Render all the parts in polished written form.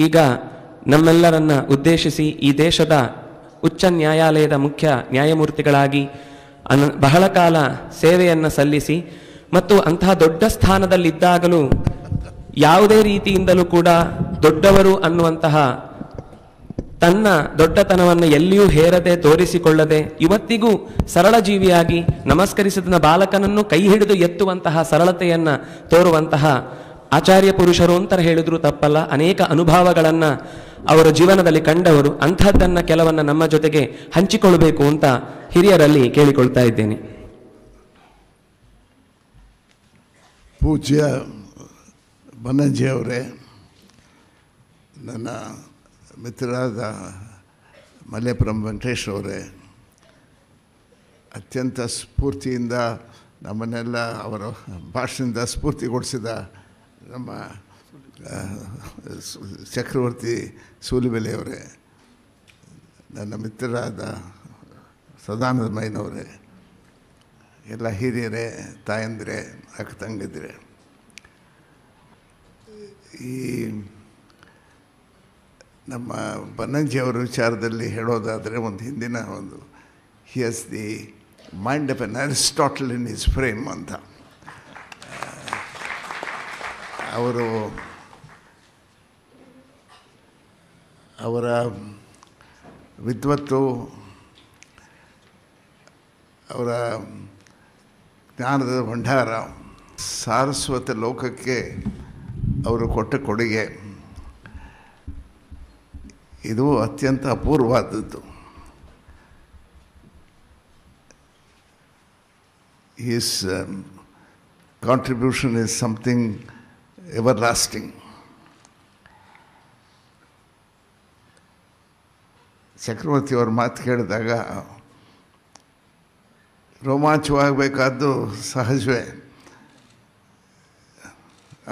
ಈಗ ನಮ್ಮೆಲ್ಲರನ್ನ ಉದ್ದೇಶಿಸಿ ಈ ದೇಶದ ಉಚ್ಚ ನ್ಯಾಯಾಲಯದ ಮುಖ್ಯ ನ್ಯಾಯಮೂರ್ತಿಗಳಾಗಿ ಬಹಳ ಕಾಲ ಸೇವೆಯನ್ನು ಸಲ್ಲಿಸಿ ಮತ್ತು ಅಂತಹ ದೊಡ್ಡ ಸ್ಥಾನದಲ್ಲಿದ್ದಾಗಲೂ ಯಾವುದೇ ರೀತಿಯಿಂದಲೂ ಕೂಡ ದೊಡ್ಡವರು ಅನ್ನುವಂತಹ ತನ್ನ ದೊಡ್ಡತನವನ್ನು ಎಲ್ಲಿಯೂ ಹೇರದೆ ತೋರಿಸಿಕೊಳ್ಳದೆ ಇವತ್ತಿಗೂ ಸರಳ ಜೀವಿಯಾಗಿ ನಮಸ್ಕರಿಸಿದ ಬಾಲಕನನ್ನು ಕೈ ಹಿಡಿದು ಎತ್ತುವಂತಹ ಸರಳತೆಯನ್ನು ತೋರುವಂತಹ ಆಚಾರ್ಯ ಪುರುಷರು ಅಂತ ಹೇಳಿದ್ರು ತಪ್ಪಲ್ಲ. ಅನೇಕ ಅನುಭವಗಳನ್ನು ಅವರ ಜೀವನದಲ್ಲಿ ಕಂಡವರು. ಅಂಥದ್ದನ್ನು ಕೆಲವನ್ನು ನಮ್ಮ ಜೊತೆಗೆ ಹಂಚಿಕೊಳ್ಳಬೇಕು ಅಂತ ಹಿರಿಯರಲ್ಲಿ ಕೇಳಿಕೊಳ್ತಾ ಇದ್ದೇನೆ. ಪೂಜ್ಯ ಬನ್ನಂಜೆ ಅವರೇ, ನನ್ನ ಮಿತ್ರರಾದ ಮಲ್ಲೇಪುರಂ ವೆಂಕಟೇಶ್ ಅವರೇ, ಅತ್ಯಂತ ಸ್ಫೂರ್ತಿಯಿಂದ ನಮ್ಮನ್ನೆಲ್ಲ ಅವರ ಭಾಷಣದಿಂದ ಸ್ಫೂರ್ತಿಗೊಳಿಸಿದ ನಮ್ಮ ಚಕ್ರವರ್ತಿ ಸೂಲಿಬೆಲೆಯವರೇ, ನನ್ನ ಮಿತ್ರರಾದ ಸದಾನಂದ ಮೈನವರೇ, ಎಲ್ಲ ಹಿರಿಯರೇ, ತಾಯಂದಿರೇ, ಅಕ್ಕ ತಂಗಿದಿರೇ, ಈ ನಮ್ಮ ಬನ್ನಂಜಿಯವರ ವಿಚಾರದಲ್ಲಿ ಹೇಳೋದಾದರೆ ಒಂದು ಹಿಂದಿನ ಒಂದು he has the mind of N Aristotle in his frame ಅಂತ. ಅವರ ವಿದ್ವತ್ತು, ಅವರ ಜ್ಞಾನದ ಭಂಡಾರ, ಸಾರಸ್ವತ ಲೋಕಕ್ಕೆ ಅವರು ಕೊಟ್ಟ ಕೊಡುಗೆ ಇದು ಅತ್ಯಂತ ಅಪೂರ್ವವಾದದ್ದು. His contribution is something everlasting. ಚಕ್ರವರ್ತಿಯವ್ರ ಮಾತು ಕೇಳಿದಾಗ ರೋಮಾಂಚವಾಗಬೇಕಾದ್ದು ಸಹಜವೇ.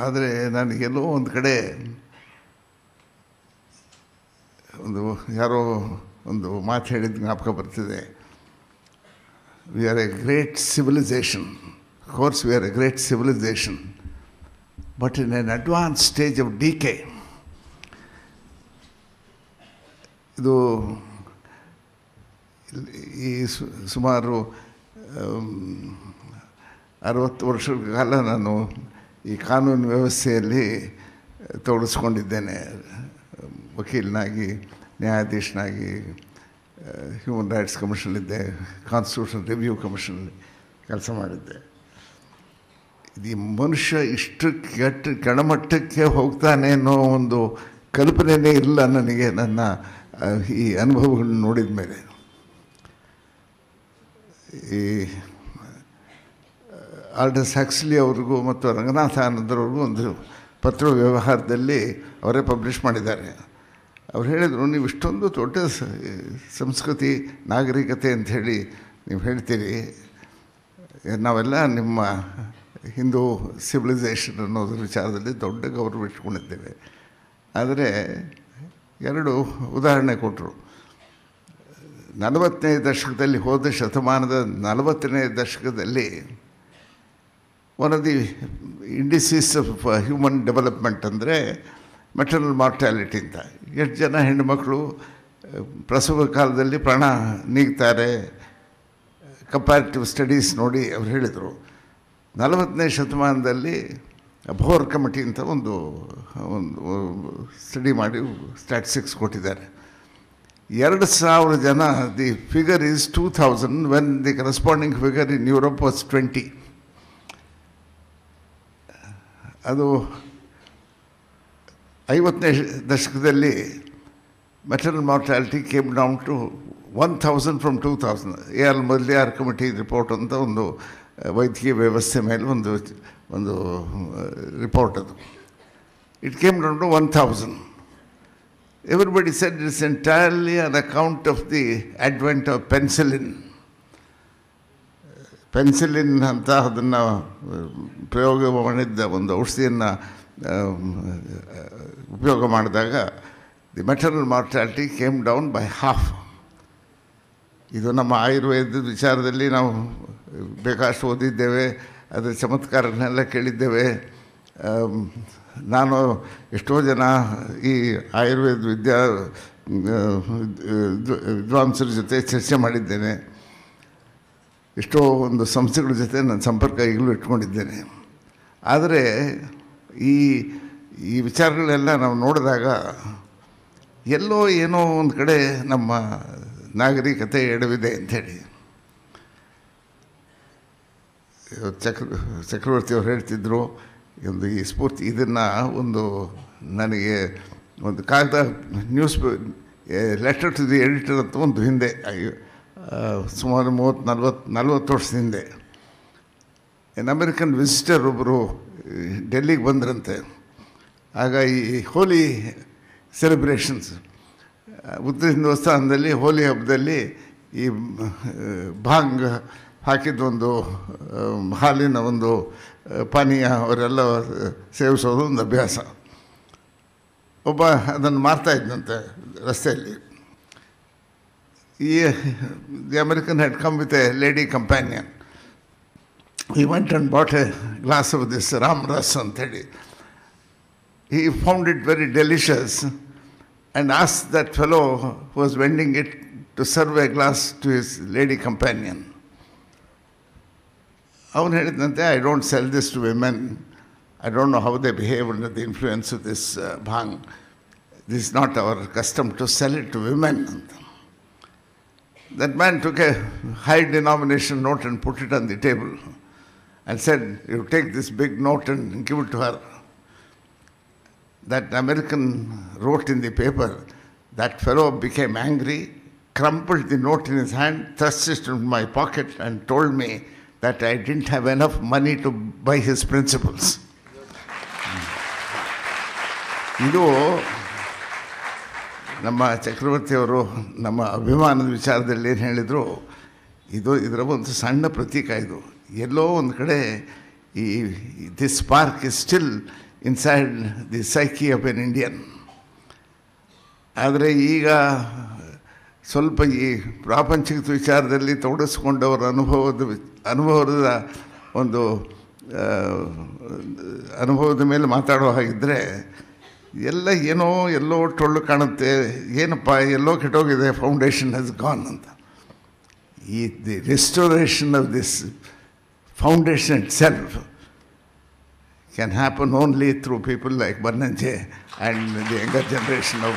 ಆದರೆ ನನಗೆಲ್ಲೋ ಒಂದು ಕಡೆ ಯಾರೋ ಒಂದು ಮಾತು ಹೇಳಿದ ಜ್ಞಾಪಕ ಬರ್ತಿದೆ. We are a great civilisation, course we are a great civilisation, but in an advance stage of decay. ಇದು ಈ ಸುಮಾರು 60 ವರ್ಷಗಳ ಕಾಲ ನಾನು ಈ ಕಾನೂನು ವ್ಯವಸ್ಥೆಯಲ್ಲಿ ತೊಡಗಿಸ್ಕೊಂಡಿದ್ದೇನೆ. ವಕೀಲನಾಗಿ, ನ್ಯಾಯಾಧೀಶನಾಗಿ, ಹ್ಯೂಮನ್ ರೈಟ್ಸ್ ಕಮಿಷನಲ್ಲಿದ್ದೆ, ಕಾನ್ಸ್ಟಿಟ್ಯೂಷನ್ ರಿವ್ಯೂ ಕಮಿಷನಲ್ಲಿ ಕೆಲಸ ಮಾಡಿದ್ದೆ. ಈ ಮನುಷ್ಯ ಇಷ್ಟು ಕೆಳಮಟ್ಟಕ್ಕೆ ಹೋಗ್ತಾನೆ ಅನ್ನೋ ಒಂದು ಕಲ್ಪನೆಯೇ ಇಲ್ಲ ನನಗೆ ನನ್ನ ಈ ಅನುಭವಗಳನ್ನ ನೋಡಿದ ಮೇಲೆ. ಈ ಆಲ್ಡಸ್ ಹಕ್ಸ್ಲಿ ಅವ್ರಿಗೂ ಮತ್ತು ರಂಗನಾಥ ಆನಂದರವ್ರಿಗೂ ಒಂದು ಪತ್ರ ವ್ಯವಹಾರದಲ್ಲಿ ಅವರೇ ಪಬ್ಲಿಷ್ ಮಾಡಿದ್ದಾರೆ. ಅವ್ರು ಹೇಳಿದರು, ನೀವು ಇಷ್ಟೊಂದು ದೊಡ್ಡ ಸಂಸ್ಕೃತಿ, ನಾಗರಿಕತೆ ಅಂಥೇಳಿ ನೀವು ಹೇಳ್ತೀರಿ, ನಾವೆಲ್ಲ ನಿಮ್ಮ ಹಿಂದೂ ಸಿವಿಲೈಸೇಷನ್ ಅನ್ನೋದ್ರ ವಿಚಾರದಲ್ಲಿ ದೊಡ್ಡ ಗೌರವ ಇಟ್ಕೊಂಡಿದ್ದೇವೆ. ಆದರೆ 2 ಉದಾಹರಣೆ ಕೊಟ್ಟರು. 40ನೇ ದಶಕದಲ್ಲಿ, ಹೋದ ಶತಮಾನದ 40ನೇ ದಶಕದಲ್ಲಿ one of the indices of human development ಅಂದರೆ ಮೆಟರ್ನಲ್ ಮಾರ್ಟಾಲಿಟಿ ಅಂತ. ಎಷ್ಟು ಜನ ಹೆಣ್ಣುಮಕ್ಕಳು ಪ್ರಸವ ಕಾಲದಲ್ಲಿ ಪ್ರಾಣ ನೀಗ್ತಾರೆ. ಕಂಪ್ಯಾರಿಟಿವ್ ಸ್ಟಡೀಸ್ ನೋಡಿ ಅವ್ರು ಹೇಳಿದರು, 40ನೇ ಶತಮಾನದಲ್ಲಿ ಬೋರ್ ಕಮಿಟಿ ಅಂತ ಒಂದು ಸ್ಟಡಿ ಮಾಡಿ ಸ್ಟ್ಯಾಟಿಸ್ಟಿಕ್ಸ್ ಕೊಟ್ಟಿದ್ದಾರೆ. 2,000 ಜನ. The figure is 2000 when the corresponding figure in Europe was 20. ಅದು 50ನೇ ದಶಕದಲ್ಲಿ maternal mortality came down to 1000 from 2000. AR Mudaliar committee report ಅಂತ ಒಂದು ವೈದ್ಯಕೀಯ ವ್ಯವಸ್ಥೆ ಮೇಲೆ ಒಂದು ರಿಪೋರ್ಟ್ ಅದು. It came down to 1000. Everybody said it's entirely on account of the advent of penicillin ಅಂತ ಅದನ್ನು ಪ್ರಯೋಗ ಮಾಡಿದ್ದ ಒಂದು ಔಷಧಿಯನ್ನು ಉಪಯೋಗ ಮಾಡಿದಾಗ the maternal mortality came down by half. ಇದು ನಮ್ಮ ಆಯುರ್ವೇದದ ವಿಚಾರದಲ್ಲಿ ನಾವು ಬೇಕಾಷ್ಟು ಓದಿದ್ದೇವೆ, ಅದರ ಚಮತ್ಕಾರನೆಲ್ಲ ಕೇಳಿದ್ದೇವೆ. ನಾನು ಎಷ್ಟೋ ಜನ ಈ ಆಯುರ್ವೇದ ವಿದ್ವಾಂಸರ ಜೊತೆ ಚರ್ಚೆ ಮಾಡಿದ್ದೇನೆ, ಎಷ್ಟೋ ಒಂದು ಸಂಸ್ಥೆಗಳ ಜೊತೆ ನನ್ನ ಸಂಪರ್ಕ ಈಗಲೂ ಇಟ್ಕೊಂಡಿದ್ದೇನೆ. ಆದರೆ ಈ ವಿಚಾರಗಳೆಲ್ಲ ನಾವು ನೋಡಿದಾಗ ಎಲ್ಲೋ ಏನೋ ಒಂದು ಕಡೆ ನಮ್ಮ ನಾಗರಿಕತೆ ಎಡವಿದೆ ಅಂಥೇಳಿ. ಚಕ್ರವರ್ತಿಯವರು ಹೇಳ್ತಿದ್ರು, ಈ ಸ್ಫೂರ್ತಿ ಇದನ್ನು ನನಗೆ ಒಂದು ಕಾಗದ news letter to the editor ಅಂತ ಒಂದು ಹಿಂದೆ ಸುಮಾರು 30-40 ವರ್ಷದ ಹಿಂದೆ ಅಮೆರಿಕನ್ ವಿಸಿಟರ್ ಒಬ್ಬರು ಡೆಲ್ಲಿಗೆ ಬಂದ್ರಂತೆ. ಆಗ ಈ ಹೋಲಿ ಸೆಲೆಬ್ರೇಷನ್ಸ್ ಉತ್ತರ ಹಿಂದೂಸ್ತಾನದಲ್ಲಿ ಹೋಲಿ ಹಬ್ಬದಲ್ಲಿ ಈ ಭಾಂಗ್ ಹಾಕಿದ್ದೊಂದು ಹಾಲಿನ ಒಂದು ಪಾನೀಯ ಅವರೆಲ್ಲ ಸೇವಿಸೋದು ಒಂದು ಅಭ್ಯಾಸ. ಒಬ್ಬ ಅದನ್ನು ಮಾರ್ತಾ ಇದ್ದಂತೆ ರಸ್ತೆಯಲ್ಲಿ. The American had come with A lady companion. He went and bought a glass of this ram ras ಅಂಥೇಳಿ. He found it very delicious and asked that fellow who was vending it to serve a glass to his lady companion. ಅವನು ಹೇಳಿದಂತೆ, I don't sell this to women. I don't know how they behave under the influence of this bhang. This is not our custom to sell it to women. That man took a high denomination note and put it on the table and said, you take this big note and give it to her. That American wrote in the paper, that fellow became angry, crumpled the note in his hand, thrust it into my pocket and told me that I didn't have enough money to buy his principles. ಇದು ನಮ್ಮ ಚಕ್ರವರ್ತಿಯವರು ನಮ್ಮ ಅಭಿಮಾನದ ವಿಚಾರದಲ್ಲಿ ಏನು ಹೇಳಿದರು, ಇದರ ಒಂದು ಸಣ್ಣ ಪ್ರತೀಕ. ಇದು ಎಲ್ಲೋ ಒಂದು ಕಡೆ this spark is still inside the psyche of an Indian. ಆದರೆ ಈಗ ಸ್ವಲ್ಪ ಈ ಪ್ರಾಪಂಚಿಕ ವಿಚಾರದಲ್ಲಿ ತೊಡಗಿಸ್ಕೊಂಡವರ ಅನುಭವದ ಮೇಲೆ ಮಾತಾಡೋ ಹಾಗಿದ್ದರೆ ಎಲ್ಲೋ ಟೊಳ್ಳು ಕಾಣುತ್ತೆ. ಏನಪ್ಪ ಎಲ್ಲೋ ಕೆಟ್ಟೋಗಿದೆ, ಫೌಂಡೇಶನ್ ಹ್ಯಾಸ್ ಗಾನ್ ಅಂತ. The restoration of this foundation itself can happen only through people like Bannanje and the younger generation of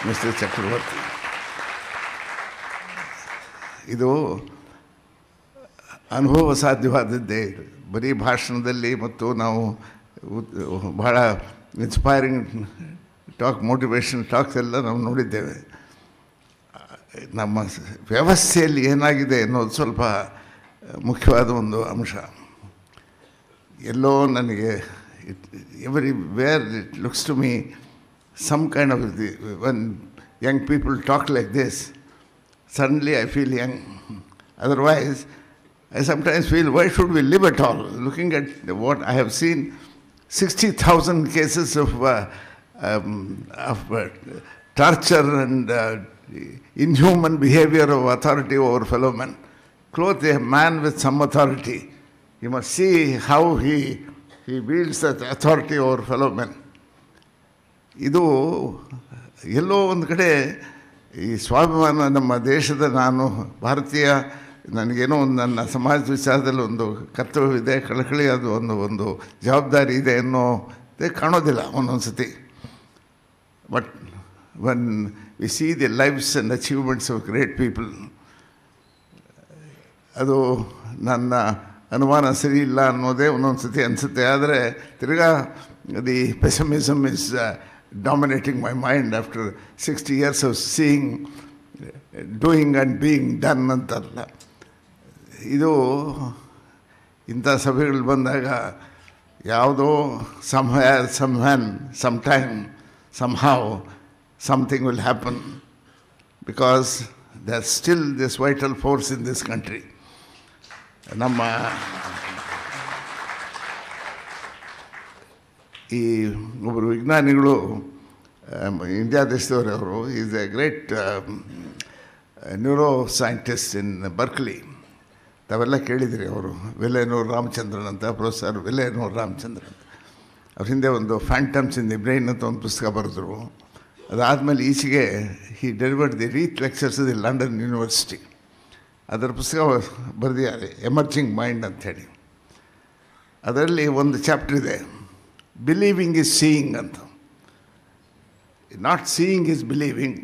Mr. Chakravarti. ಇದು ಅನುಭವ ಸಾಧ್ಯವಾದದ್ದೇ. ಬರೀ ಭಾಷಣದಲ್ಲಿ ಮತ್ತು ನಾವು ಬಹಳ ಇನ್ಸ್ಪೈರಿಂಗ್ ಮೋಟಿವೇಶನ್ ಟಾಕ್ಸ್ ಎಲ್ಲ ನಾವು ನೋಡಿದ್ದೇವೆ. ನಮ್ಮ ವ್ಯವಸ್ಥೆಯಲ್ಲಿ ಏನಾಗಿದೆ ಅನ್ನೋದು ಸ್ವಲ್ಪ ಮುಖ್ಯವಾದ ಒಂದು ಅಂಶ. ಎಲ್ಲೋ ನನಗೆ everywhere it looks to me some kind of when young people talk like this, suddenly I feel young. Otherwise I sometimes feel, why should we live at all? Looking at what I have seen, 60,000 cases of torture and inhuman behavior of authority over fellow men. Clothe a man with some authority. You must see how he wields that authority over fellow men. ಇದು ಎಲ್ಲೋ ಒಂದು ಕಡೆ ಈ ಸ್ವಾಭಿಮಾನ ನಮ್ಮ ದೇಶದ, ನಾನು ಭಾರತೀಯ, ನನಗೇನೋ ಒಂದು ನನ್ನ ಸಮಾಜ ವಿಚಾರದಲ್ಲಿ ಒಂದು ಕರ್ತವ್ಯವಿದೆ, ಕಳಕಳಿ, ಅದು ಒಂದು ಜವಾಬ್ದಾರಿ ಇದೆ ಅನ್ನೋದೇ ಕಾಣೋದಿಲ್ಲ ಒಂದೊಂದು ಸತಿ. But when we see the lifes and achievements of great people, ಅದು ನನ್ನ ಅನುಮಾನ ಸರಿ ಇಲ್ಲ ಅನ್ನೋದೇ ಒಂದೊಂದು ಸತಿ ಅನಿಸುತ್ತೆ. ಆದರೆ ತಿರ್ಗಾ the pessimism is dominating my mind after 60 years of seeing doing and being done ಅಂತಲ್ಲ. ಇದು ಇಂಥ ಸಭೆಗಳು ಬಂದಾಗ ಯಾವುದೋ somewhere, someone, sometime, somehow something will happen, because there's still this vital force in this country. ನಮ್ಮ ಈ ಒಬ್ಬರು ವಿಜ್ಞಾನಿಗಳು, ಇಂಡಿಯಾ ದೇಶದವರು, ಅವರು is A great neuro scientist in Berkeley. ತಾವೆಲ್ಲ ಕೇಳಿದಿರಿ, ಅವರು ವಿಲೇನೂರ್ ರಾಮಚಂದ್ರನ್ ಅಂತ, ಪ್ರೊಫೆಸರ್ ವಿಲೇನೂರ್ ರಾಮಚಂದ್ರನ್. ಅವ್ರ ಹಿಂದೆ ಒಂದು ಫ್ಯಾಂಟಮ್ಸ್ ಇನ್ ದಿ ಬ್ರೈನ್ ಅಂತ ಒಂದು ಪುಸ್ತಕ ಬರೆದ್ರು. ಅದಾದಮೇಲೆ ಈಚೆಗೆ he delivered the Reith lectures the London university. ಅದರ ಪುಸ್ತಕ ಬರೆದಿದ್ದಾರೆ, ಎಮರ್ಜಿಂಗ್ ಮೈಂಡ್ ಅಂಥೇಳಿ. ಅದರಲ್ಲಿ ಒಂದು ಚಾಪ್ಟರ್ ಇದೆ, ಬಿಲೀವಿಂಗ್ ಈಸ್ ಸೀಯಿಂಗ್ ಅಂತ. Not seeing is believing,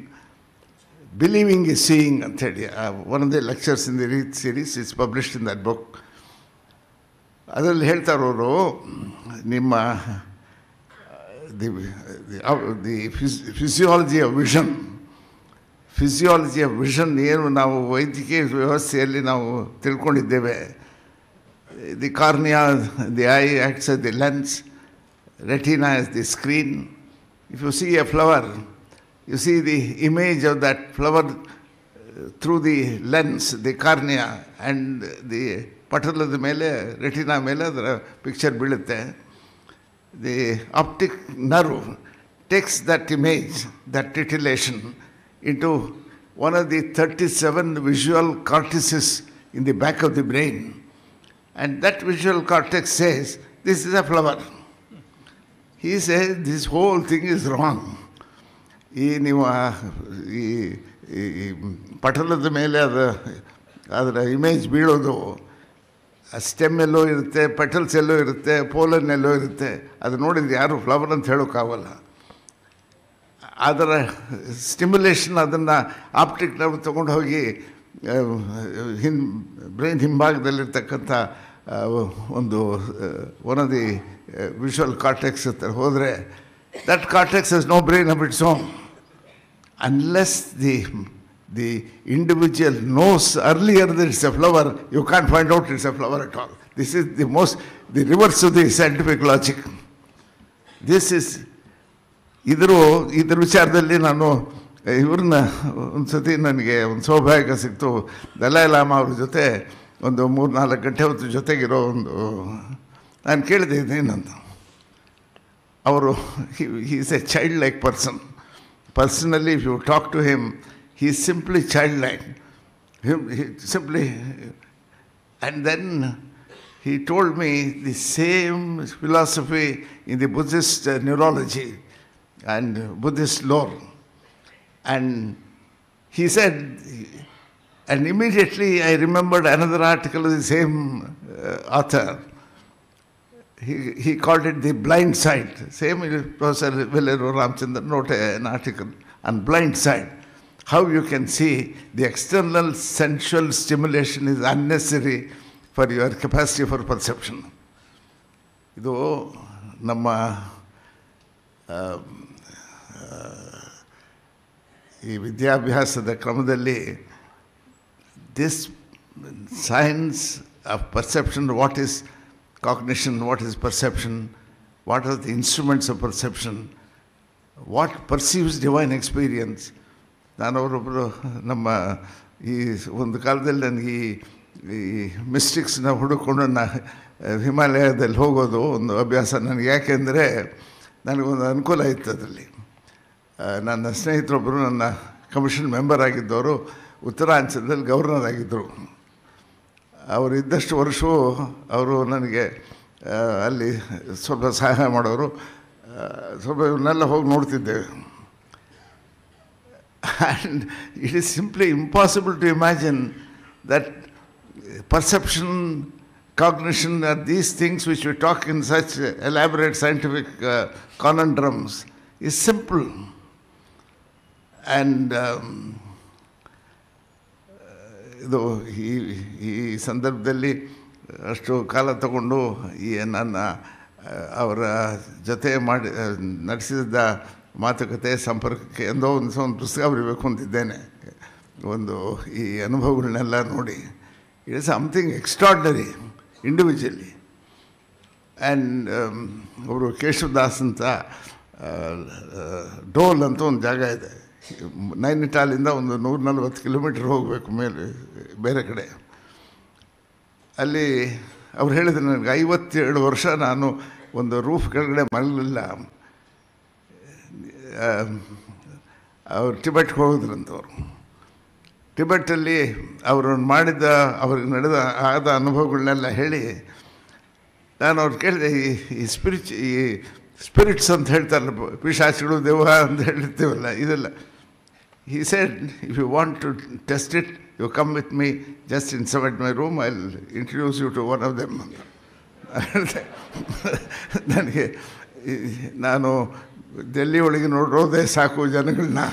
believing is seeing ಅಂಥೇಳಿ. One of the lectures in the Reith series is published in that book. ಅದರಲ್ಲಿ ಹೇಳ್ತಾರವರು, ನಿಮ್ಮ the physiology of vision, physiology of vision ಏನು ನಾವು ವೈದ್ಯಕೀಯ ವ್ಯವಸ್ಥೆಯಲ್ಲಿ ನಾವು ತಿಳ್ಕೊಂಡಿದ್ದೇವೆ. The cornea, the eye acts as the lens, retina as the screen. If you see a flower, you see the image of that flower through the lens, the cornea, and the ಪಟಲದ ಮೇಲೆ, retina ಮೇಲೆ ಅದರ picture ಬೀಳುತ್ತೆ. The optic nerve takes that image, that titillation into one of the 37 visual cortices in the back of the brain. And that visual cortex says, this is a flower. He says, this whole thing is wrong. ನೀವು ಈ ಪಟಲದ ಮೇಲೆ ಅದರ image ಬೀಳೋದು, stem ಎಲ್ಲೋ ಇರುತ್ತೆ, petals ಎಲ್ಲೋ ಇರುತ್ತೆ, pollen ಎಲ್ಲೋ ಇರುತ್ತೆ. ಅದು ನೋಡಿದ್ರೆ ಯಾರು ಫ್ಲವರ್ ಅಂತ ಹೇಳೋಕ್ಕಾಗಲ್ಲ. ಅದರ ಸ್ಟಿಮ್ಯುಲೇಷನ್ ಅದನ್ನು ಆಪ್ಟಿಕ್ ನರ್ವ್ ತೊಗೊಂಡು ಹೋಗಿ ಬ್ರೈನ್ ಹಿಂಭಾಗದಲ್ಲಿರ್ತಕ್ಕಂಥ ಒಂದು one of the visual cortex ಹತ್ರ ಹೋದರೆ, that cortex has no brain of its own unless the individual knows earlier that it's a flower. You can't find out it's a flower at all. This is the reverse of the scientific logic. This is ಇದ್ರ ವಿಚಾರದಲ್ಲಿ ನಾನು ಇವ್ರನ್ನ ಒಂದು ಸತಿ ನನಗೆ ಒಂದು ಸೌಭಾಗ್ಯ ಸಿಕ್ತು. ದಲೈ ಲಾಮಾ ಅವ್ರ ಜೊತೆ ಒಂದು 3-4 ಗಂಟೆ ಹೊತ್ತು ಜೊತೆಗಿರೋ ನಾನು ಕೇಳಿದೆ ಇದೇನಂತ. ಅವರು he is a childlike person. Personally, if you talk to him, he is simply childlike. And then he told me the same philosophy in the Buddhist neurology and Buddhist lore. And he said, and immediately I remembered another article of the same author. He called it the blind side. Same Professor Vellero Ramchandra wrote an article on blind side. How you can see the external sensual stimulation is unnecessary for your capacity for perception. ಇದು ನಮ್ಮ ಈ ವಿದ್ಯಾಭ್ಯಾಸದ ಕ್ರಮದಲ್ಲಿ this science of perception, what is cognition, what is perception, what are the instruments of perception, what perceives divine experience. ನಾನು ಅವರೊಬ್ಬರು ನಮ್ಮ ಈ ಒಂದು ಕಾಲದಲ್ಲಿ ನನಗೆ ಈ ಮಿಸ್ಟಿಕ್ಸ್ನ ಹುಡುಕೊಂಡು ಹಿಮಾಲಯದಲ್ಲಿ ಹೋಗೋದು ಒಂದು ಅಭ್ಯಾಸ ನನಗೆ. ಯಾಕೆಂದರೆ ನನಗೊಂದು ಅನುಕೂಲ ಇತ್ತು ಅದರಲ್ಲಿ. ನನ್ನ ಸ್ನೇಹಿತರೊಬ್ಬರು ನನ್ನ ಕಮಿಷನ್ ಮೆಂಬರ್ ಆಗಿದ್ದವರು ಉತ್ತರಾಂಚಲದಲ್ಲಿ ಗವರ್ನರ್ ಆಗಿದ್ದರು. ಅವರು ಇದ್ದಷ್ಟು ವರ್ಷವೂ ಅವರು ನನಗೆ ಅಲ್ಲಿ ಸ್ವಲ್ಪ ಸಹಾಯ ಮಾಡೋರು. ಸ್ವಲ್ಪ ಇವನ್ನೆಲ್ಲ ಹೋಗಿ ನೋಡ್ತಿದ್ದೇವೆ. And it is simply impossible to imagine that perception, cognition are these things which we talk in such elaborate scientific conundrums is simple. And ಇದು ಈ ಸಂದರ್ಭದಲ್ಲಿ ಅಷ್ಟು ಕಾಲ ತಗೊಂಡು ನನ್ನ ಅವರ ಜೊತೆ ನಡೆಸಿದ ಮಾತುಕತೆ ಸಂಪರ್ಕಕ್ಕೆ ಎಂದೋ ಒಂದು ಪುಸ್ತಕ ಬರೀಬೇಕು ಅಂತಿದ್ದೇನೆ. ಒಂದು ಈ ಅನುಭವಗಳನ್ನೆಲ್ಲ ನೋಡಿ, it is something extraordinary individually. And ಅವರು ಕೇಶವದಾಸ್ ಅಂತ ಡೋಲ್ ಅಂತ ಒಂದು ಜಾಗ ಇದೆ, ನೈನಿಟಾಲಿಂದ ಒಂದು 140 ಕಿಲೋಮೀಟರ್ ಹೋಗಬೇಕು ಮೇಲೆ ಬೇರೆ ಕಡೆ. ಅಲ್ಲಿ ಅವ್ರು ಹೇಳಿದ್ರು ನನಗೆ 57 ವರ್ಷ ನಾನು ಒಂದು ರೂಫ್ ಕೆಳಗಡೆ ಮಲಗಲಿಲ್ಲ. ಅವರು ಟಿಬೆಟ್ಗೆ ಹೋಗಿದ್ರಂತವ್ರು. ಟಿಬೆಟ್ಟಲ್ಲಿ ಅವರು ಮಾಡಿದ ಅವ್ರಿಗೆ ನಡೆದ ಆದ ಅನುಭವಗಳನ್ನೆಲ್ಲ ಹೇಳಿ ನಾನು ಅವ್ರು ಕೇಳಿದೆ, ಈ ಸ್ಪಿರಿಟ್ಸ್ ಅಂತ ಹೇಳ್ತಾರಲ್ಲ, ಪಿಶಾಚಿಗಳು ದೆವ್ವ ಅಂತ ಹೇಳ್ತೀವಲ್ಲ, ಇದೆಲ್ಲ. He said, if you want to test it, you come with me just inside my room, I'll introduce you to one of them. ನನಗೆ ನಾನು ಡೆಲ್ಲಿ ಒಳಗೆ ನೋಡಿರೋದೇ ಸಾಕು ಜನಗಳನ್ನ,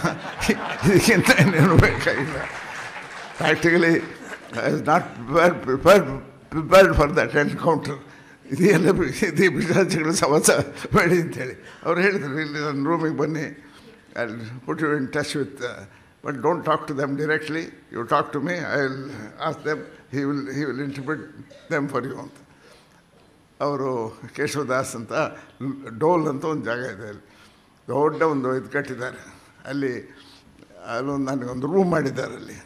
ಇದಕ್ಕಿಂತ ಇನ್ನೇನು ಬೇಕಾಗಿಲ್ಲ. Practically I was not prepared for that encounter. ಇದೆಲ್ಲ ಇದೇ ಪಿಶಾಚಿಗಳು ಸವಾಸ ಬೇಡಿ ಅಂತೇಳಿ ಅವ್ರು ಹೇಳಿದರು, ಇಲ್ಲಿ ನನ್ನ ರೂಮಿಗೆ ಬನ್ನಿ, I'll put you in touch with, but don't talk to them directly. You talk to me, I'll ask them, he will interpret them for you ಅಂತ. ಅವರು ಕೇಶವದಾಸ್ ಅಂತ ಡೋಲ್ ಅಂತ ಒಂದು ಜಾಗ ಇದೆ, ಅಲ್ಲಿ ದೊಡ್ಡ ಒಂದು ಇದು ಕಟ್ಟಿದ್ದಾರೆ. ಅಲ್ಲೊಂದು ನನಗೊಂದು ರೂಮ್ ಮಾಡಿದ್ದಾರೆ. ಅಲ್ಲಿ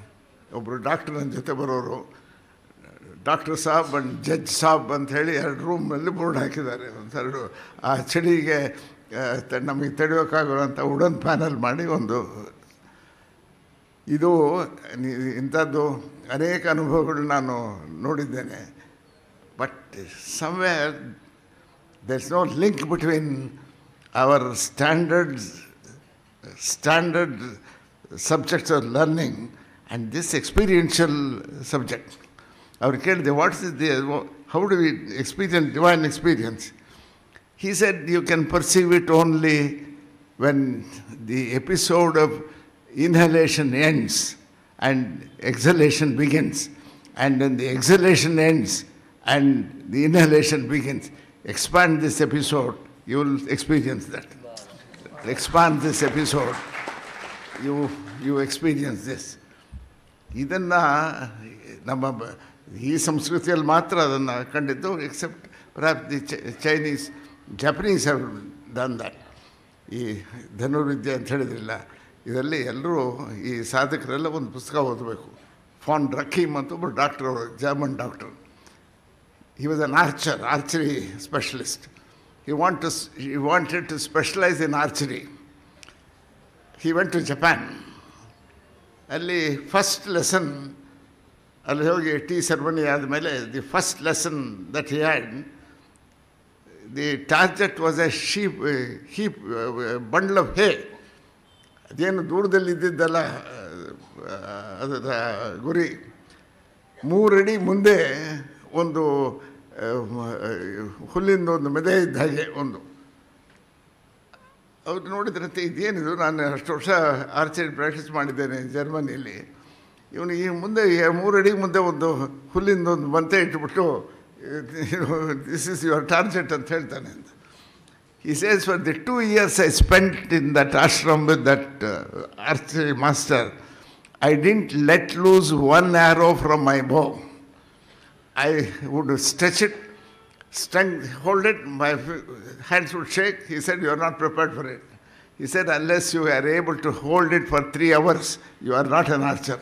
ಒಬ್ಬರು ಡಾಕ್ಟರ್ ನನ್ನ ಜೊತೆ ಬರೋರು, ಡಾಕ್ಟರ್ ಸಾಬ್ ಆ್ಯಂಡ್ ಜಡ್ಜ್ ಸಾಬ್ ಅಂತ ಹೇಳಿ 2 ರೂಮಲ್ಲಿ ಬೋರ್ಡ್ ಹಾಕಿದ್ದಾರೆ. ಒಂದೆರಡು ಆ ಚಳಿಗೆ ನಮಗೆ ತಡೆಯೋಕ್ಕಾಗೋಂಥ ವುಡನ್ ಪ್ಯಾನಲ್ ಮಾಡಿ ಒಂದು ಇದು ಇಂಥದ್ದು ಅನೇಕ ಅನುಭವಗಳು ನಾನು ನೋಡಿದ್ದೇನೆ. But somewhere there is no link between our standard subjects of learning and this experiential subject. ಅವ್ರು ಕೇಳಿದೆ, what's is the how do we experience divine experience? He said you can perceive it only when the episode of inhalation ends and exhalation begins. And when the exhalation ends and the inhalation begins, expand this episode, you will experience that. Expand this episode, you experience this. ಇದನ್ನು ನಮ್ಮ ಈ ಸಂಸ್ಕೃತಿಯಲ್ಲಿ ಮಾತ್ರ ಅದನ್ನು ಕಂಡಿದ್ದು, accept perhaps the Japanese have done that. ಈ ಧನುರ್ವಿದ್ಯೆ ಅಂತ ಹೇಳಿದ್ರಿಲ್ಲ, ಇದರಲ್ಲಿ ಎಲ್ಲರೂ ಈ ಸಾಧಕರೆಲ್ಲ ಒಂದು ಪುಸ್ತಕ ಓದಬೇಕು. ಫಾನ್ ರಕೀಮ್ ಅಂತ ಒಬ್ಬರು ಡಾಕ್ಟರ್, ಅವರು German doctor. He was an archery specialist. He wanted to specialize in archery. He went to Japan. ಅಲ್ಲಿ ಫಸ್ಟ್ ಲೆಸನ್, ಅಲ್ಲಿ ಹೋಗಿ ಟೀ ಸೆರೆಮನಿ ಆದಮೇಲೆ the first lesson that he had, the target was a bundle of hay. ಅದೇನು ದೂರದಲ್ಲಿದ್ದಲ್ಲ ಅದರ ಗುರಿ, 3 ಅಡಿ ಮುಂದೆ ಒಂದು ಹುಲ್ಲಿಂದ ಒಂದು ಮೆದೆ ಇದ್ದ ಹಾಗೆ ಒಂದು. ಅವ್ರು ನೋಡಿದ್ರಂತೆ, ಇದೇನಿದು, ನಾನು ಅಷ್ಟು ವರ್ಷ ಆರ್ಚರಿ ಪ್ರಾಕ್ಟೀಸ್ ಮಾಡಿದ್ದೇನೆ ಜರ್ಮನಿಯಲ್ಲಿ, ಇವನು ಈ ಮುಂದೆ 3 ಅಡಿ ಮುಂದೆ ಒಂದು ಹುಲ್ಲಿಂದ ಒಂದು ಬಂತೆ ಇಟ್ಬಿಟ್ಟು this is your target ಅಂತ ಹೇಳ್ತಾನೆ ಅಂತ. He says, for the 2 years I spent in that ashram with that archery master, I didn't let loose one arrow from my bow. I would stretch it, hold it, my hands would shake. He said, you are not prepared for it. He said, unless you are able to hold it for 3 hours, you are not an archer.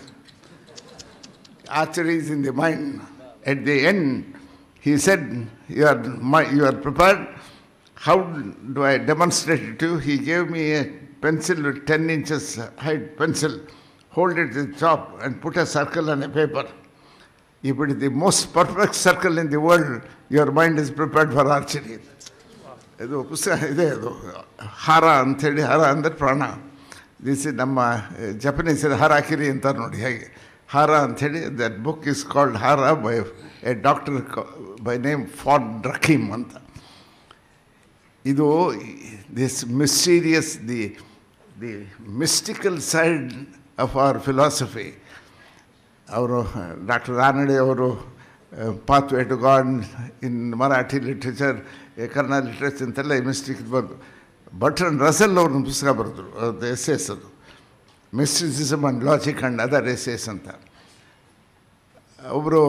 Archery is in the mind. At the end, he said, you are prepared. How do I demonstrate it to you? He gave me a pencil with 10 inches height pencil. Hold it at the top and put a circle on a paper. If it is the most perfect circle in the world, your mind is prepared for archery. ಇದು ಪುಸ್ತಕ ಇದೆ, ಅದು ಹಾರ ಅಂಥೇಳಿ, hara ಅಂದರೆ ಪ್ರಾಣ. This is ನಮ್ಮ Japanese harakiri ಅಂತ ನೋಡಿ, ಹೇಗೆ ಹಾರ ಅಂಥೇಳಿ. That book is called Hara by a doctor by name von Durckheim ಅಂತ. ಇದು this mysterious, the mystical side of our philosophy. ಅವರು ಡಾಕ್ಟರ್ ರಾನಡೆ ಅವರು pathway to God in Marathi literature, Kannada literature ಅಂತೆಲ್ಲ ಮಿಸ್ಟಿಕ್ ಬಂದು. ಬರ್ಟ್ರಾಂಡ್ ರಸೆಲ್ ಅವ್ರನ್ನ ಪುಸ್ತಕ ಬರೆದ್ರು, ಅದು ಎಸ್ಸೇಸ್, ಅದು mysticism and logic and other essays ಅಂತ. ಒಬ್ಬರು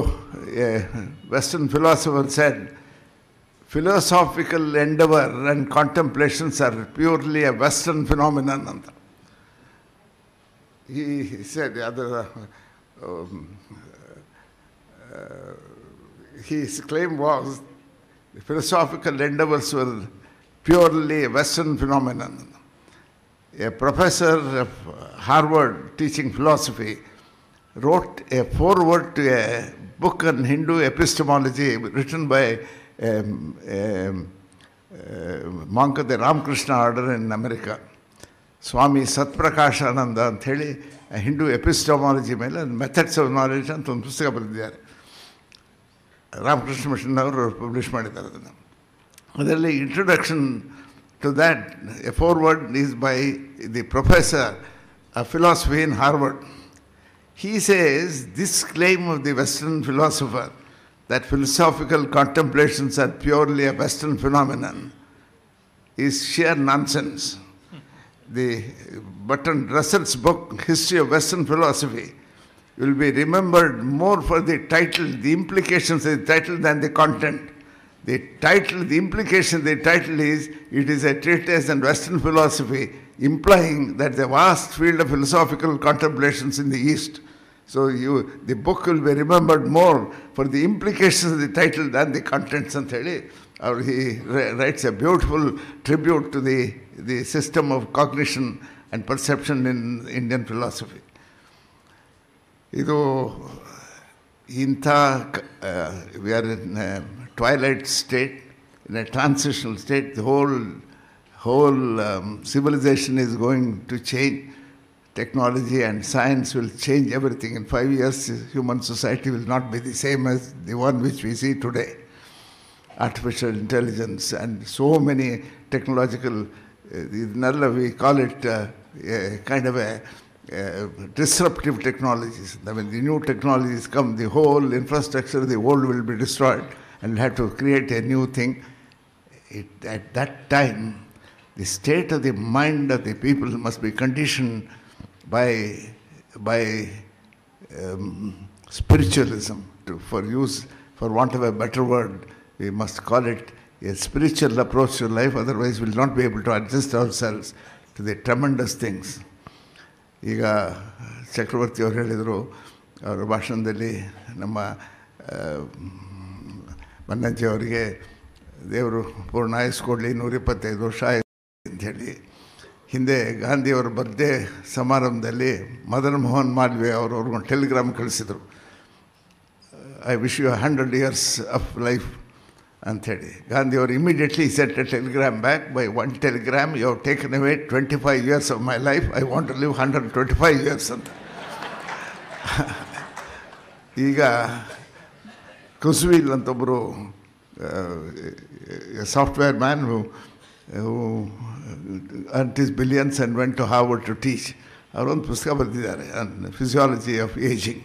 western philosopher shed, philosophical endeavor and contemplations are purely a Western phenomenon ಅಂತ. He said, his claim was the philosophical endeavors were purely a Western phenomenon. A professor of Harvard teaching philosophy wrote a foreword to a book on Hindu epistemology written by monk of the Ramakrishna order in America, Swami Satprakashananda ಅಂತ ಹೇಳಿ Hindu epistemology ಮೇಲೆ methods of knowledge ಅಂತ ಒಂದು ಪುಸ್ತಕ ಬರೆದಿದ್ದಾರೆ. Ramakrishna mission ಅವರು publish ಮಾಡಿದ್ದಾರೆ ಅದನ್ನು. ಅದರಲ್ಲಿ introduction to that, a foreword is by the professor of philosophy in Harvard. He says this claim of the Western philosopher that philosophical contemplations are purely a Western phenomenon is sheer nonsense. Bertrand Russell's book, History of Western Philosophy, will be remembered more for the title, the implications of the title than the content. The title, the implication of the title is, it is a treatise on Western philosophy, implying that the vast field of philosophical contemplations in the East. So the book will be remembered more for the implications of the title than the contents. Or he writes a beautiful tribute to the system of cognition and perception in Indian philosophy. We are in twilight state, in a transitional state. The whole civilization is going to change. Technology and science will change everything. In 5 years, human society will not be the same as the one which we see today. Artificial intelligence and so many technological, we call it kind of a disruptive technologies. When the new technologies come, the whole infrastructure of the world will be destroyed. And we'll have to create a new thing. At that time, the state of the mind of the people must be conditioned by spiritualism. For want of a better word, we must call it a spiritual approach to life. Otherwise, we'll not be able to adjust ourselves to the tremendous things. ಈಗ ಚಕ್ರವರ್ತಿ ಅವರು ಹೇಳಿದರು ಅವರ ಭಾಷಣದಲ್ಲಿ, ನಮ್ಮ ಬನ್ನಂಜೆ ಅವರಿಗೆ ದೇವರು ಪೂರ್ಣ ಆಯಸ್ಕೊಡ್ಲಿ, 125 ವರ್ಷ ಅಂಥೇಳಿ. ಹಿಂದೆ ಗಾಂಧಿಯವರ ಬರ್ತ್ಡೇ ಸಮಾರಂಭದಲ್ಲಿ ಮದನ್ ಮೋಹನ್ ಮಾಲ್ವೀಯ ಅವರು ಅವ್ರಿಗೊಂದು ಟೆಲಿಗ್ರಾಮ್ ಕಳಿಸಿದರು, I wish you 100 years of life ಅಂಥೇಳಿ. ಗಾಂಧಿಯವರು immediately sent a telegram back, by one telegram you have taken away 25 years of my life, I want to live 125 years ಅಂತ. ಈಗ ಕುಸ್ವಿಲ್ ಅಂತ ಒಬ್ಬರು software man who earned his billions and went to Harvard to teach. ಅವರೊಂದು ಪುಸ್ತಕ ಬರೆದಿದ್ದಾರೆ on physiology of ageing.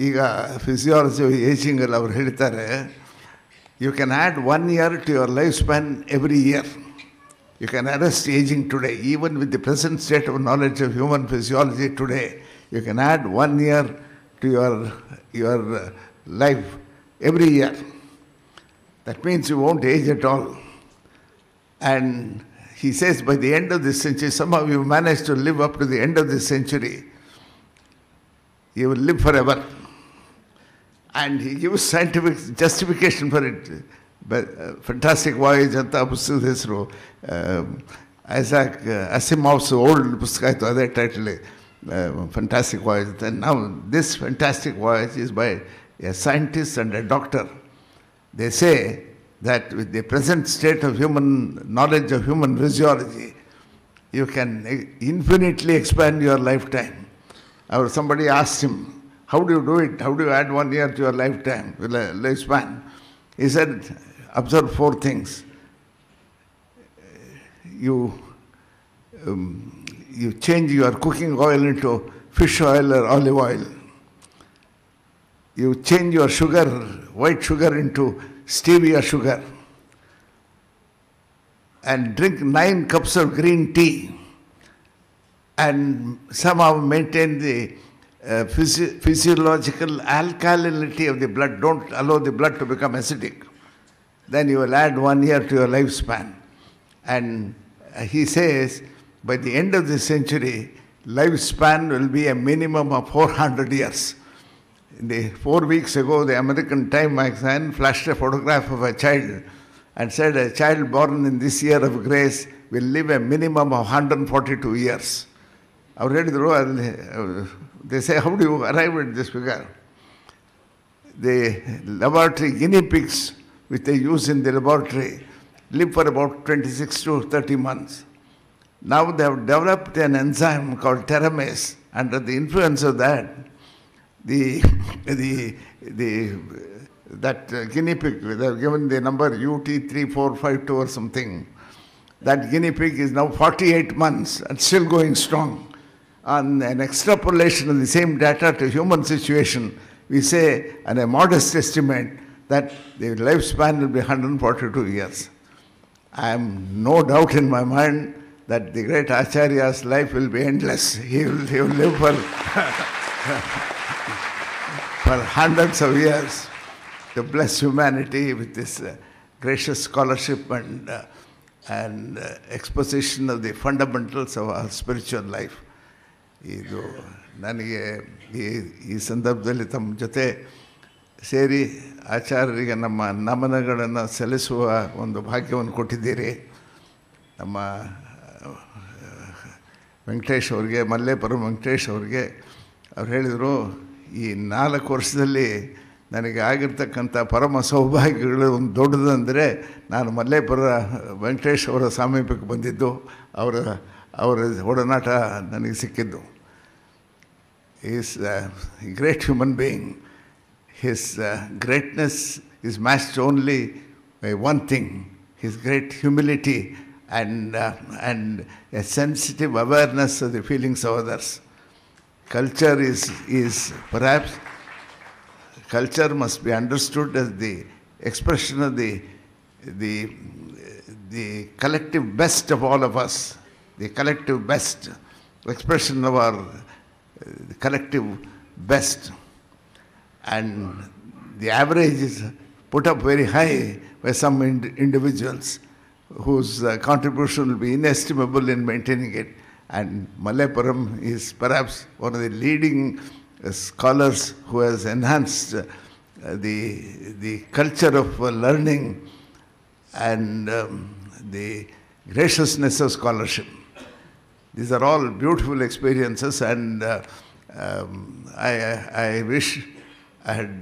ಈಗ physiology of ಏಜಿಂಗಲ್ಲಿ ಅವ್ರು ಹೇಳ್ತಾರೆ, you can add 1 year to your life span every year. You can arrest aging today. Even with the present state of knowledge of human physiology today, you can add 1 year to your life every year. That means you won't age at all. And he says by the end of this century, somehow you managed to live up to the end of this century, you will live forever. And he gives scientific justification for it. But Fantastic Voyage anta ಪುಸ್ತಕದ ಹೆಸರು. Isaac Asimov's old ಪುಸ್ತಕ ಇತ್ತು, ಅದೇ title, Fantastic Voyage. And now this Fantastic Voyage is by a scientist and a doctor. They say that with the present state of human knowledge of human physiology, you can infinitely expand your lifetime. Or somebody asked him, how do you do it? How do you add 1 year to your lifespan? He said, observe 4 things. You change your cooking oil into fish oil or olive oil. You change your sugar, white sugar, into stevia sugar. And drink 9 cups of green tea. And somehow maintain the physiological alkalinity of the blood. Don't allow the blood to become acidic. Then you will add 1 year to your lifespan. And he says, by the end of this century, lifespan will be a minimum of 400 years. 4 weeks ago, the American Time magazine flashed a photograph of a child and said a child born in this year of grace will live a minimum of 142 years. They say, how do you arrive at this figure? The laboratory guinea pigs which they use in the laboratory, live for about 26 to 30 months. Now they have developed an enzyme called teramase. Under the influence of that, that guinea pig, they have given the number UT3452 or something. That guinea pig is now 48 months and still going strong. On an extrapolation of the same data to human situation, we say, and a modest estimate, that the lifespan will be 142 years. I am no doubt in my mind that the great Acharya's life will be endless. He will live for, for hundreds of years to bless humanity with this gracious scholarship and exposition of the fundamentals of our spiritual life. ಇದು ನನಗೆ ಈ ಸಂದರ್ಭದಲ್ಲಿ ತಮ್ಮ ಜೊತೆ ಸೇರಿ ಆಚಾರ್ಯರಿಗೆ ನಮ್ಮ ನಮನಗಳನ್ನು ಸಲ್ಲಿಸುವ ಒಂದು ಭಾಗ್ಯವನ್ನು ಕೊಟ್ಟಿದ್ದೀರಿ. ನಮ್ಮ ವೆಂಕಟೇಶ್ ಅವ್ರಿಗೆ, ಮಲ್ಲೇಪುರಂ ವೆಂಕಟೇಶ್ ಅವ್ರಿಗೆ ಅವ್ರು ಹೇಳಿದರು, ಈ 4 ವರ್ಷದಲ್ಲಿ ನನಗೆ ಆಗಿರ್ತಕ್ಕಂಥ ಪರಮ ಸೌಭಾಗ್ಯಗಳು ಒಂದು ದೊಡ್ಡದಂದರೆ ನಾನು ಮಲ್ಲೇಪುರ ವೆಂಕಟೇಶ್ ಅವರ ಸಾಮೀಪ್ಯಕ್ಕೆ ಬಂದಿದ್ದು, ಅವರ ಒಡನಾಟ ನನಗೆ ಸಿಕ್ಕಿದ್ದು. Is A great human being. His greatness is matched only by one thing, his great humility and a sensitive awareness of the feelings of others. Culture is perhaps, culture must be understood as the expression of the collective best of all of us, the collective best, expression of our collective best. And the average is put up very high by some individuals whose contribution will be inestimable in maintaining it. And Malappuram is perhaps one of the leading scholars who has enhanced the culture of learning and the graciousness of scholarship. These are all beautiful experiences, and I wish I had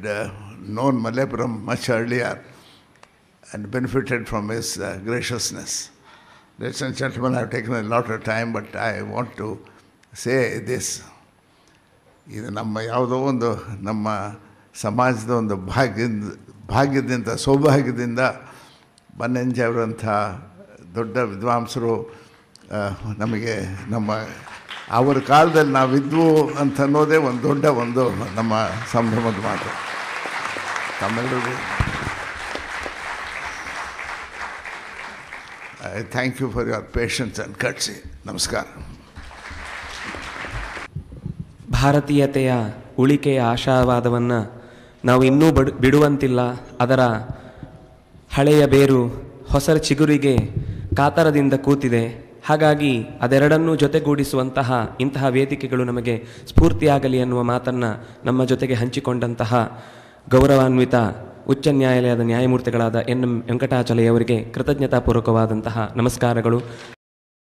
known Malappuram much earlier and benefited from his graciousness. Ladies and gentlemen, I have taken a lot of time, but I want to say this. ಇದು ನಮ್ಮ ಯಾವುದೋ ಒಂದು ನಮ್ಮ ಸಮಾಜದ ಒಂದು ಭಾಗ್ಯದಿಂದ ಸೌಭಾಗ್ಯದಿಂದ ಬನ್ನಂಜೆ ಅವರಂಥ ದೊಡ್ಡ ವಿದ್ವಾಂಸರು ನಮಗೆ ಅವರ ಕಾಲದಲ್ಲಿ ನಾವಿದ್ವು ಅಂತ ಅನ್ನೋದೇ ಒಂದು ದೊಡ್ಡ ನಮ್ಮ ಸಂಭ್ರಮದ ಮಾತು. ತಮ್ಮೆಲ್ಲರಿಗೂ I thank you for your patience and courtesy. ನಮಸ್ಕಾರ. ಭಾರತೀಯತೆಯ ಉಳಿಕೆಯ ಆಶಾವಾದವನ್ನು ನಾವು ಇನ್ನೂ ಬಿಡುವಂತಿಲ್ಲ. ಅದರ ಹಳೆಯ ಬೇರು ಹೊಸ ಚಿಗುರಿಗೆ ಕಾತರದಿಂದ ಕೂತಿದೆ. ಹಾಗಾಗಿ ಅದೆರಡನ್ನೂ ಜೊತೆಗೂಡಿಸುವಂತಹ ಇಂತಹ ವೇದಿಕೆಗಳು ನಮಗೆ ಸ್ಫೂರ್ತಿಯಾಗಲಿ ಅನ್ನುವ ಮಾತನ್ನು ನಮ್ಮ ಜೊತೆಗೆ ಹಂಚಿಕೊಂಡಂತಹ ಗೌರವಾನ್ವಿತ ಉಚ್ಚ ನ್ಯಾಯಾಲಯದ ನ್ಯಾಯಮೂರ್ತಿಗಳಾದ ಎನ್. ವೆಂಕಟಾಚಲಯವರಿಗೆ ಕೃತಜ್ಞತಾಪೂರ್ವಕವಾದಂತಹ ನಮಸ್ಕಾರಗಳು.